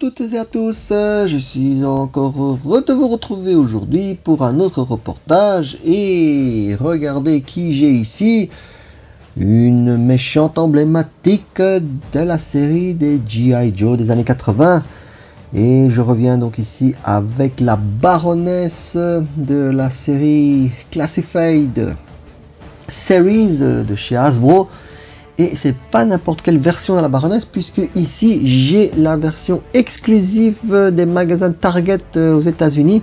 toutes et à tous, je suis encore heureux de vous retrouver aujourd'hui pour un autre reportage et regardez qui j'ai ici, une méchante emblématique de la série des G.I. Joe des années 80 et je reviens donc ici avec la baronesse de la série Classified Series de chez Hasbro. Et c'est pas n'importe quelle version de la baronesse, puisque ici j'ai la version exclusive des magasins Target aux États-Unis,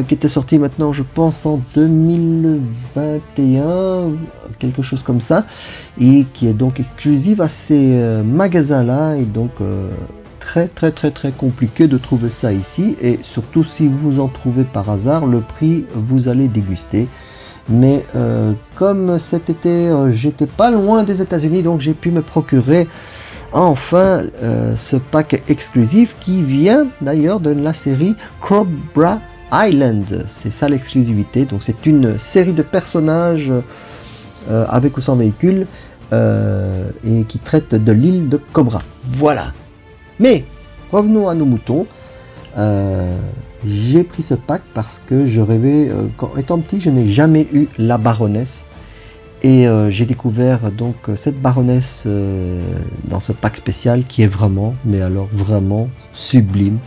qui était sortie maintenant, je pense, en 2021, quelque chose comme ça, et qui est donc exclusive à ces magasins-là, et donc très compliqué de trouver ça ici, et surtout si vous en trouvez par hasard, le prix vous allez déguster. Mais comme cet été j'étais pas loin des États-Unis, donc j'ai pu me procurer enfin ce pack exclusif qui vient d'ailleurs de la série Cobra Island. C'est ça l'exclusivité, donc c'est une série de personnages avec ou sans véhicule et qui traite de l'île de Cobra. Voilà. Mais revenons à nos moutons. J'ai pris ce pack parce que je rêvais, étant petit, je n'ai jamais eu la baronesse. Et j'ai découvert donc cette baronesse dans ce pack spécial qui est vraiment, mais alors vraiment sublime,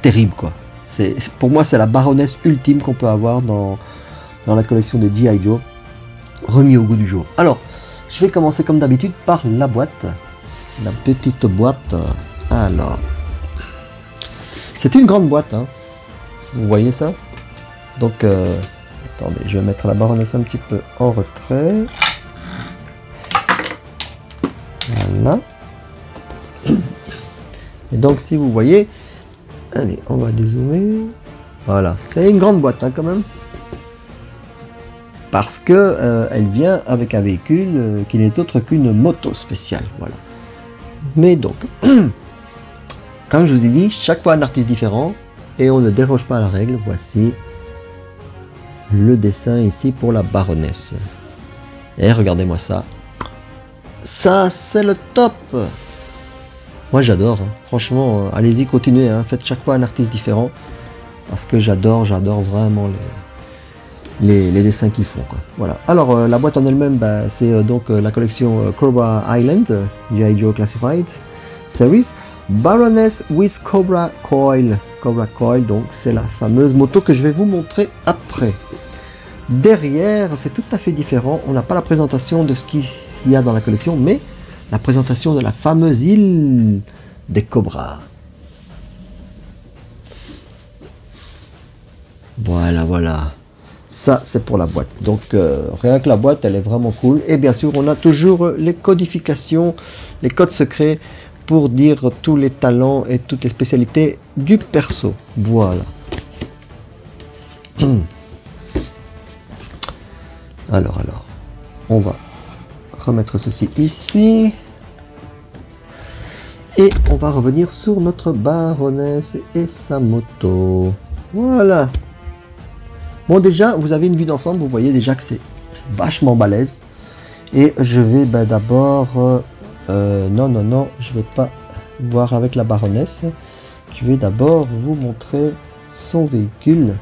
terrible quoi. Pour moi c'est la baronesse ultime qu'on peut avoir dans la collection des G.I. Joe, remis au goût du jour. Alors, je vais commencer comme d'habitude par la boîte, la petite boîte. Alors... c'est une grande boîte, hein. Vous voyez ça? Donc, attendez, je vais mettre la baronesse un petit peu en retrait. Voilà. Et donc, si vous voyez, allez, on va dézoomer. Voilà, c'est une grande boîte, hein, quand même. Parce que elle vient avec un véhicule qui n'est autre qu'une moto spéciale. Voilà. Mais donc... comme je vous ai dit, chaque fois un artiste différent et on ne déroge pas à la règle. Voici le dessin ici pour la baronesse. Et regardez-moi ça. Ça, c'est le top. Moi, j'adore. Hein. Franchement, allez-y, continuez. Hein. Faites chaque fois un artiste différent. Parce que j'adore vraiment les dessins qu'ils font. Quoi. Voilà. Alors, la boîte en elle-même, bah, c'est donc la collection Cobra Island, G.I. Joe Classified Series. Baroness with Cobra Coil. Cobra Coil, donc c'est la fameuse moto que je vais vous montrer après. Derrière, c'est tout à fait différent. On n'a pas la présentation de ce qu'il y a dans la collection, mais la présentation de la fameuse île des Cobras. Voilà. Ça, c'est pour la boîte. Donc, rien que la boîte, elle est vraiment cool. Et bien sûr, on a toujours les codifications, les codes secrets, pour dire tous les talents et toutes les spécialités du perso. Voilà. Alors, on va remettre ceci ici. Et on va revenir sur notre baronesse et sa moto. Voilà. Bon, déjà, vous avez une vue d'ensemble. Vous voyez déjà que c'est vachement balèze. Et je vais d'abord... non, je vais pas voir avec la baronesse. Je vais d'abord vous montrer son véhicule.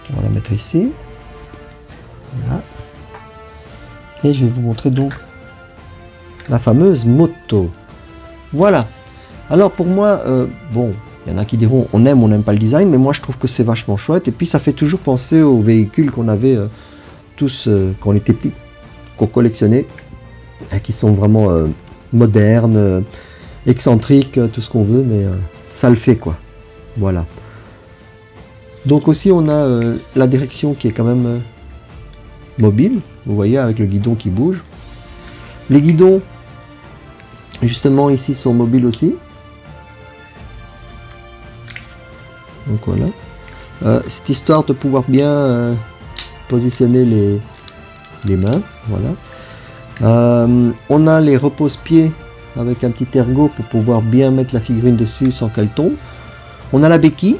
On va la mettre ici. Voilà. Et je vais vous montrer donc la fameuse moto. Voilà. Alors pour moi, bon, il y en a qui diront on n'aime pas le design, mais moi je trouve que c'est vachement chouette. Et puis ça fait toujours penser aux véhicules qu'on avait tous quand on était petits, qu'on collectionnait. Qui sont vraiment modernes, excentriques, tout ce qu'on veut, mais ça le fait quoi. Voilà. Donc aussi on a la direction qui est quand même mobile, vous voyez, avec le guidon qui bouge. Les guidons, justement ici, sont mobiles aussi. Donc voilà. C'est histoire de pouvoir bien positionner les mains, voilà. On a les repose-pieds avec un petit ergot pour pouvoir bien mettre la figurine dessus sans qu'elle tombe. On a la béquille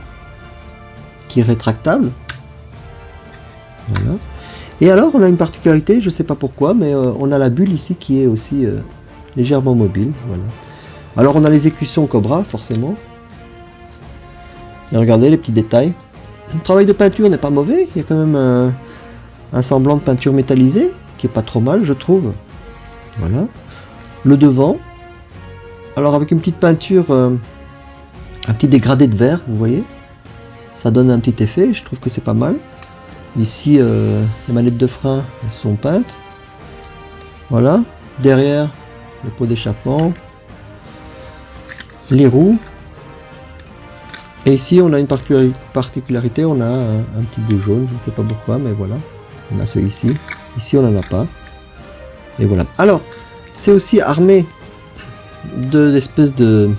qui est rétractable. Voilà. Et alors on a une particularité, je ne sais pas pourquoi, mais on a la bulle ici qui est aussi légèrement mobile. Voilà. Alors on a les écussons Cobra, forcément. Et regardez les petits détails. Le travail de peinture n'est pas mauvais. Il y a quand même un semblant de peinture métallisée, qui est pas trop mal, je trouve. Voilà. Le devant. Alors avec une petite peinture, un petit dégradé de vert, vous voyez. Ça donne un petit effet, je trouve que c'est pas mal. Ici, les manettes de frein elles sont peintes. Voilà. Derrière, le pot d'échappement. Les roues. Et ici, on a une particularité, on a un petit bout jaune, je ne sais pas pourquoi, mais voilà. On a celui-ci. Ici, on n'en a pas. Et voilà. Alors, c'est aussi armé d'espèces de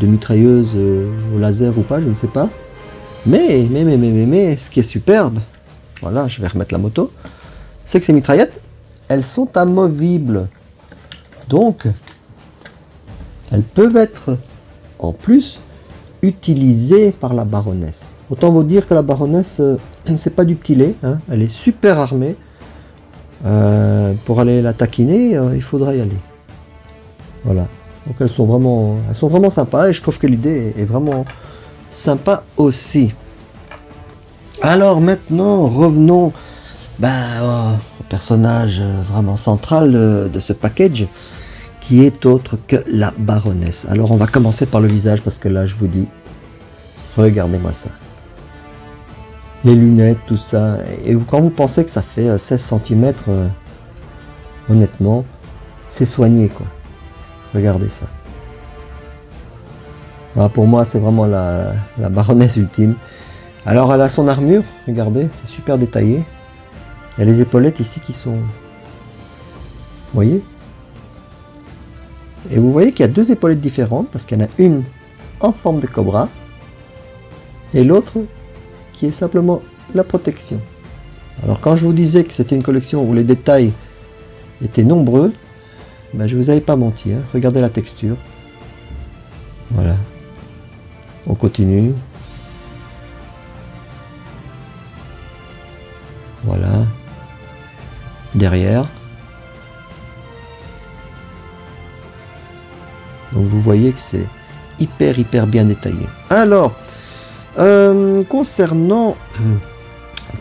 mitrailleuses au laser ou pas, je ne sais pas. Mais, ce qui est superbe, voilà, je vais remettre la moto, c'est que ces mitraillettes, elles sont amovibles. Donc, elles peuvent être, en plus, utilisées par la baronesse. Autant vous dire que la baronesse, c'est pas du petit lait, hein, elle est super armée. Pour aller la taquiner, il faudra y aller. Voilà. Donc elles sont vraiment sympas et je trouve que l'idée est vraiment sympa aussi. Alors maintenant, revenons au personnage vraiment central de ce package, qui est autre que la baronesse. Alors on va commencer par le visage, parce que là je vous dis, regardez-moi ça. Les lunettes, tout ça. Et quand vous pensez que ça fait 16 cm, honnêtement, c'est soigné quoi. Regardez ça. Voilà, pour moi, c'est vraiment la baronesse ultime. Alors, elle a son armure, regardez, c'est super détaillé. Il y a les épaulettes ici qui sont... Vous voyez? Et vous voyez qu'il y a deux épaulettes différentes, parce qu'il y en a une en forme de cobra, et l'autre qui est simplement la protection. Alors, quand je vous disais que c'était une collection où les détails étaient nombreux, ben, je vous avais pas menti, hein. Regardez la texture. Voilà. On continue. Voilà. Derrière. Donc vous voyez que c'est hyper bien détaillé. Alors, concernant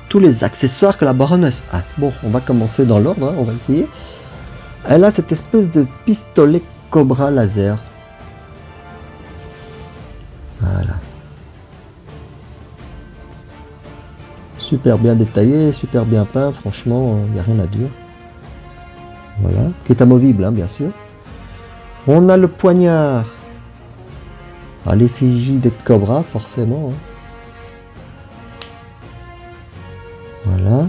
tous les accessoires que la baronesse a. Bon, on va commencer dans l'ordre, hein, on va essayer. Elle a cette espèce de pistolet Cobra laser. Voilà. Super bien détaillé, super bien peint, franchement, il n'y a rien à dire. Voilà, qui est amovible, hein, bien sûr. On a le poignard à l'effigie de Cobra, forcément. Hein. Voilà.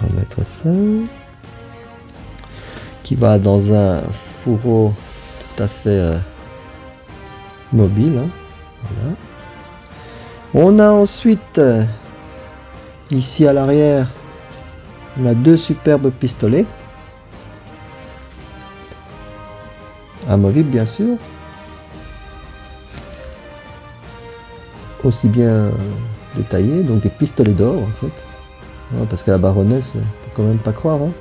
Remettre ça. Qui va dans un fourreau tout à fait mobile. Hein. Voilà. On a ensuite, ici à l'arrière, on a deux superbes pistolets. Amovibles bien sûr. Aussi bien détaillés, donc des pistolets d'or en fait. Ouais, parce que la baronesse, faut quand même pas croire. Hein.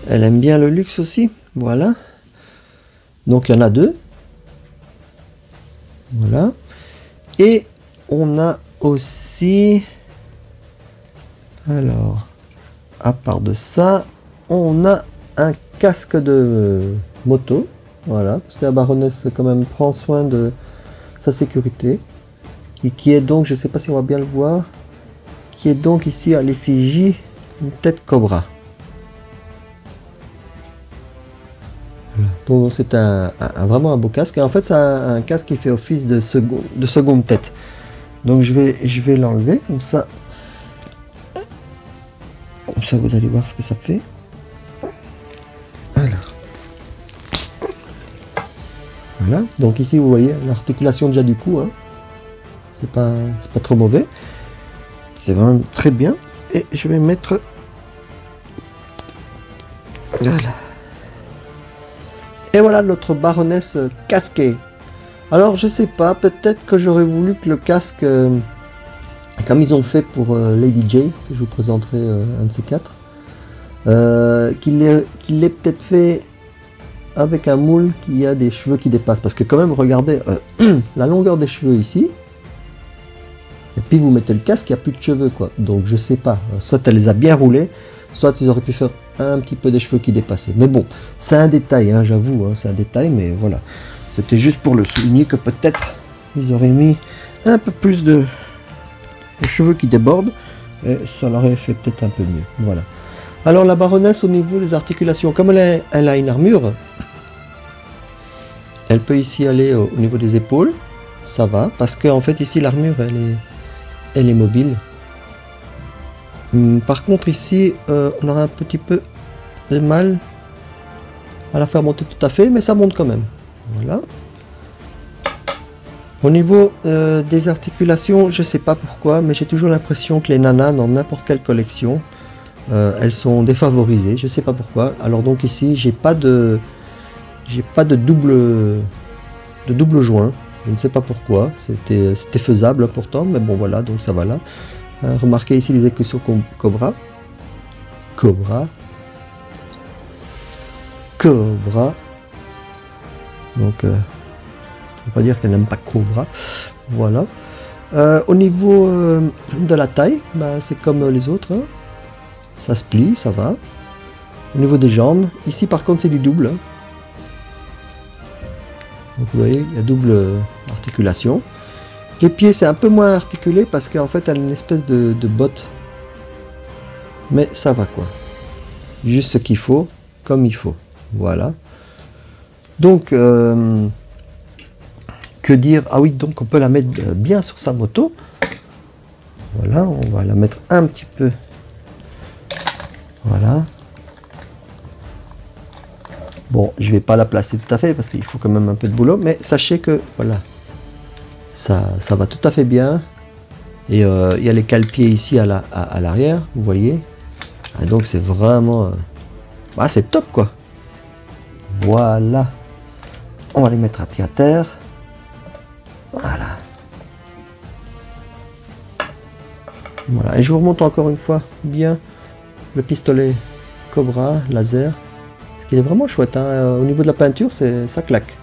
Elle aime bien le luxe aussi, voilà. Donc il y en a deux. Voilà. Et on a aussi, alors, à part de ça, on a un casque de moto, voilà, parce que la baronesse quand même prend soin de sa sécurité, et qui est donc, je ne sais pas si on va bien le voir, qui est donc ici à l'effigie une tête cobra. Donc c'est vraiment un beau casque, et en fait c'est un casque qui fait office de seconde tête. Donc je vais l'enlever comme ça vous allez voir ce que ça fait. Alors voilà, donc ici vous voyez l'articulation déjà du cou, hein. C'est pas trop mauvais, c'est vraiment très bien. Et je vais mettre, voilà. Et voilà notre baronesse casquée. Alors je sais pas, peut-être que j'aurais voulu que le casque, comme ils ont fait pour Lady J, que je vous présenterai un de ces quatre, qu'il l'ait peut-être fait avec un moule qui a des cheveux qui dépassent, parce que quand même regardez la longueur des cheveux ici, et puis vous mettez le casque, il n'y a plus de cheveux quoi, donc je sais pas, soit elle les a bien roulés, soit ils auraient pu faire un petit peu des cheveux qui dépassaient, mais bon, c'est un détail, hein, j'avoue, hein, c'est un détail, mais voilà, c'était juste pour le souligner que peut-être ils auraient mis un peu plus de cheveux qui débordent, et ça l'aurait fait peut-être un peu mieux, voilà. Alors la baronesse, au niveau des articulations, comme elle a une armure, elle peut ici aller au niveau des épaules, ça va, parce qu'en fait ici l'armure elle est mobile. Par contre ici on aura un petit peu de mal à la faire monter tout à fait, mais ça monte quand même. Voilà. Au niveau des articulations, je sais pas pourquoi, mais j'ai toujours l'impression que les nanas dans n'importe quelle collection, elles sont défavorisées, je sais pas pourquoi. Alors donc ici j'ai pas de double joint, je ne sais pas pourquoi, c'était faisable pourtant, mais bon voilà, donc ça va là. Remarquez ici les écussons Cobra, donc on va pas dire qu'elle n'aime pas Cobra, voilà. Au niveau de la taille, bah, c'est comme les autres, hein. Ça se plie, ça va. Au niveau des jambes, ici par contre c'est du double, hein. Donc vous voyez, il y a double articulation. Les pieds c'est un peu moins articulé parce qu'en fait elle a une espèce de botte. Mais ça va quoi. Juste ce qu'il faut, comme il faut. Voilà. Donc, que dire? Ah oui, donc on peut la mettre bien sur sa moto. Voilà, on va la mettre un petit peu. Voilà. Bon, je vais pas la placer tout à fait parce qu'il faut quand même un peu de boulot, mais sachez que voilà, ça va tout à fait bien. Et il y a les cale-pieds ici à l'arrière, vous voyez. Ah, donc c'est vraiment, ah, c'est top quoi. Voilà. On va les mettre à pied à terre. Voilà. Voilà. Et je vous remonte encore une fois bien le pistolet Cobra laser. Il est vraiment chouette, hein. Au niveau de la peinture, ça claque.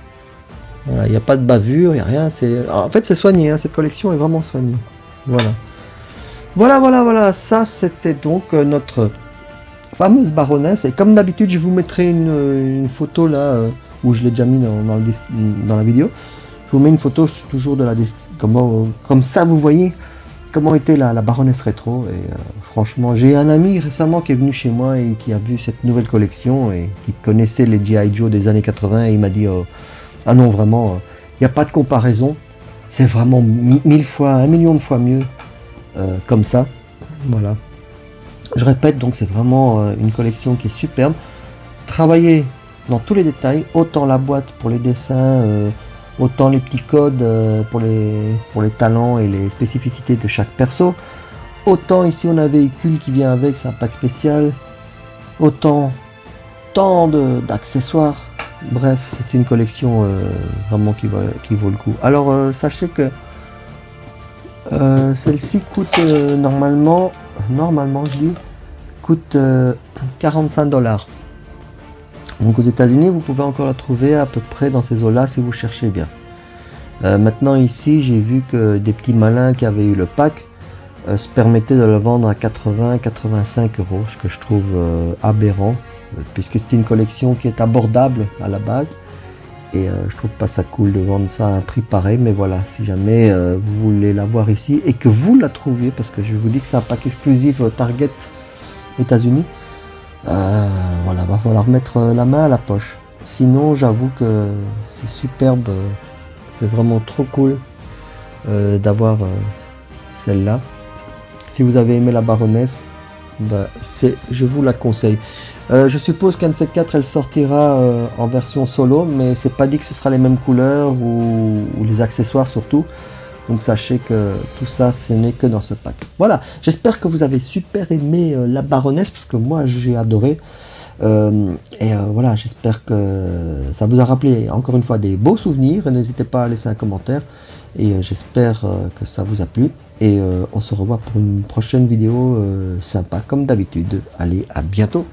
Voilà, il n'y a pas de bavure, il n'y a rien. En fait, c'est soigné, hein. Cette collection est vraiment soignée. Voilà. Voilà. Ça, c'était donc notre fameuse baronesse. Et comme d'habitude, je vous mettrai une photo là, où je l'ai déjà mis dans la vidéo. Je vous mets une photo toujours de la comme ça, vous voyez comment était la baronesse rétro. Et franchement, j'ai un ami récemment qui est venu chez moi et qui a vu cette nouvelle collection et qui connaissait les G.I. Joe des années 80 et il m'a dit ah non vraiment, il n'y a pas de comparaison, c'est vraiment 1000 fois, 1 million de fois mieux comme ça. Voilà. Je répète, donc c'est vraiment une collection qui est superbe, travaillée dans tous les détails, autant la boîte pour les dessins, autant les petits codes pour les talents et les spécificités de chaque perso. Autant ici on a un véhicule qui vient avec, c'est un pack spécial. Autant tant d'accessoires. Bref, c'est une collection vraiment qui vaut le coup. Alors sachez que celle-ci coûte normalement je dis, coûte 45 $. Donc aux États-Unis, vous pouvez encore la trouver à peu près dans ces eaux-là si vous cherchez bien. Maintenant ici, j'ai vu que des petits malins qui avaient eu le pack se permettaient de le vendre à 80-85 €, ce que je trouve aberrant, puisque c'est une collection qui est abordable à la base. Et je trouve pas ça cool de vendre ça à un prix pareil, mais voilà, si jamais vous voulez la voir ici et que vous la trouviez, parce que je vous dis que c'est un pack exclusif Target États-Unis, voilà, va falloir mettre la main à la poche. Sinon, j'avoue que c'est superbe, c'est vraiment trop cool d'avoir celle-là. Si vous avez aimé la baronesse, bah, je vous la conseille. Je suppose qu'un de ces quatre, elle sortira en version solo, mais c'est pas dit que ce sera les mêmes couleurs ou les accessoires surtout. Donc sachez que tout ça, ce n'est que dans ce pack. Voilà, j'espère que vous avez super aimé la baronesse, parce que moi j'ai adoré. Voilà, j'espère que ça vous a rappelé encore une fois des beaux souvenirs. N'hésitez pas à laisser un commentaire. Et j'espère que ça vous a plu. Et on se revoit pour une prochaine vidéo sympa comme d'habitude. Allez, à bientôt!